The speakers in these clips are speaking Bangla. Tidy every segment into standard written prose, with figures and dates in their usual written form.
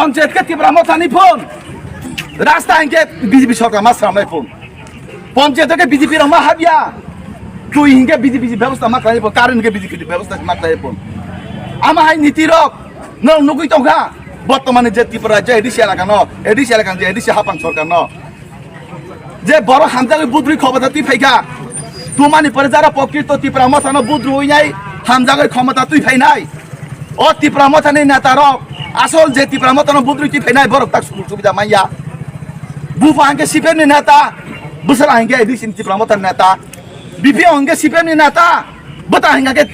পঞ্চায়েত কে ত্রিপুরা মথানি ফোন রাস্তা আইনকে বিজেপি সরকার মাছ রামাই ফোন পঞ্চায়েত কে বিজেপি রমা হাবিয়া তুই হিংকে বিজেপি ব্যবস্থা মাত্রাই ফোন কারণ কে বিজেপি ব্যবস্থা মাত্রাই ফোন আমার হাই নীতি রক নুকুই টঙ্কা বর্তমানে যে ত্রিপুরা যে এডিসি এলাকা এডিসি এলাকা যে এডিসি হাপাং সরকার যে বড় হামজাকে বুদ্রি ক্ষমতা তুই ফাইকা তোমানি পরে যারা প্রকৃত ত্রিপুরা মথানো বুদ্রু হই নাই হামজাগের ক্ষমতা তুই ফাই নাই ও ত্রিপুরা মথানি নেতা রক আসল যে ত্রিপুরা মথানো বুদ্রু তুই ফাই নাই বড় তাক সুবিধা মাইয়া বুফা আঙ্কে সিপিএমনি নেতা বুসরা আঙ্কে এডিসি ত্রিপুরা মথান নেতা বিপি অঙ্কে সিপিএমনি নেতা বতা আঙ্কে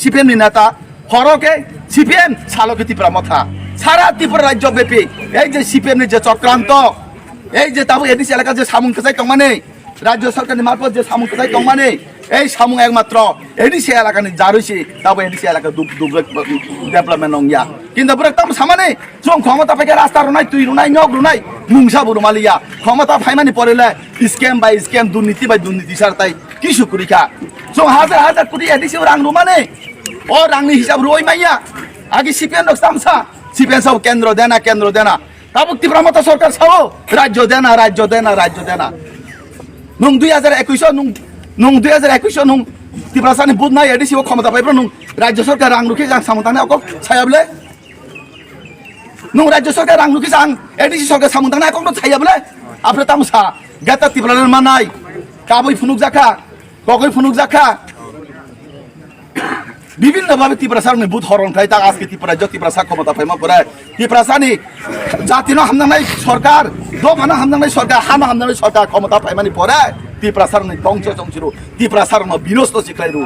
সিপিএমনি নেতা হরকে সিপিএম সালকে ত্রিপুরা মথা সারা ত্রিপুরা রাজ্য ব্যাপী এই যে সিপিএমনি যে চক্রান্ত এই যে তাবো এডিসি এলাকা যে সামুং কেসাই টংমানে রাজ্য সরকারের মারফত যে সামুং কেসাই টংমানে এই সামুং একমাত্র এডিসি এলাকা যা রয়েছে তাবো এডিসি এলাকা ডেভেলপমেন্ট নংয়া কিন্তু পুরো তাম সামানে जों ক্ষমতা পাইকে রাস্তা রুনাই তুই রুনাই নক রুনাই মুংসা বুরুমালিয়া ক্ষমতা ফাইমানি পড়েলে স্ক্যাম বাই স্ক্যাম দুর্নীতি বাই দুর্নীতি সার তাই কি সুকুরিকা जों হাজার হাজার কোটি এডিসি রাং রুমানে ও রাংনি হিসাব রই মাইয়া আগে সিপিএম নক সামসা সিপিএম সব কেন্দ্র দেনা তাবো ত্রিপুরা মথা সরকার সাও রাজ্য দেনা নুং 2021 নুং 2021 নুং ত্রিপুরা সানি বুধ নাই এডিসি ও ক্ষমতা পাইব্র নুং রাজ্য সরকার রাং রুখে যাং সামতানে অক ছায়াবলে নুং রাজ্য সরকার রাং রুখে যাং এডিসি সরকার সামতানে অক ছায়াবলে আপনি তামসা গাতা ত্রিপুরার মানাই কাবই ফুনুক জাখা কগই ফুনুক জাখা বিভিন্ন ভাবে ত্রিপুরা সারনি বুধ হরণ খাই তা আজকে ত্রিপুরা সা ক্ষমতা পাইমা পরে ত্রিপুরা সানি জাতিনো হামনাই সরকার দোকানো হামনাই সরকার হানো হামনাই সরকার ক্ষমতা পাইমানি পরে ত্রিপুরা সারনি ধ্বংস চংচিরু ত্রিপুরা সারনো বিনষ্ট শিখাইরু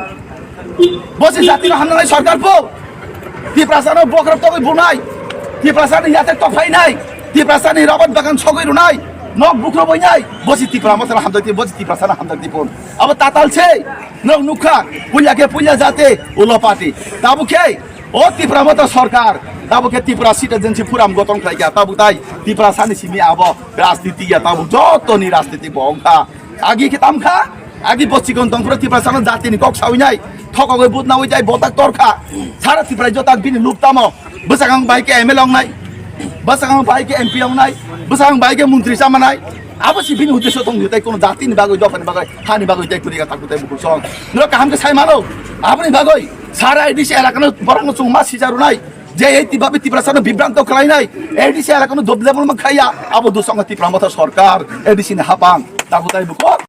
বসে জাতিনো হামনাই সরকার পো ত্রিপুরা সারনো বকরব তগই বুনাই ত্রিপুরা সারনি ইয়াতে তফাই নাই ত্রিপুরা সারনি রবট বাগান ছগইরু নাই নক বুকরো বই নাই বসে ত্রিপুরা মশলা হামদাইতি বসে ত্রিপুরা সারনা হামদাইতি পন আবার তাতালছে নক নুখা পুলিয়া যাতে উলো পার্টি তাবুকে ও ত্রিপুরা মতো সরকার তাবুকে ত্রিপুরা সিটিজেনশিপ পুরাম গঠন খাইকা তাবু তাই ত্রিপুরা সানি সিমি আব রাজনীতি তাবু যতনি রাজনীতি বংখা আগে কি তামখা আগে বসছি গন্তংপুরা ত্রিপুরা সানা জাতিনি কক সাউই নাই ঠকগৈ বুদ না হই যায় বতাক তরখা সারা ত্রিপুরা যতাক বিনি লুপতামো বসাগাং বাইকে এমএলএ অং নাই বসাগাং বাইকে এমপি অং নাই বসাগাং বাইকে মন্ত্রী সামা নাই আবশ্যি বিনি উদ্দেশ্য দং তাই কোনো জাতিনি বাগৈ দফানি বাগৈ হানি বাগৈ তাই কুরিকা তাকু তাই বুকুল সং নরক কাহামকে সাই মানো আপনি বাগৈ সারা এডিসি এলাকানো বরং চুংমা সিজারু নাই যে এই ভাবে ত্রিপুরা সানো বিভ্রান্ত খাই নাই এডিসি এলাকানো দবলেমল খাইয়া আবো দুসঙ্গ ত্রিপুরা মথা সরকার এডিসি হাপাং তাকু তাই বুকুল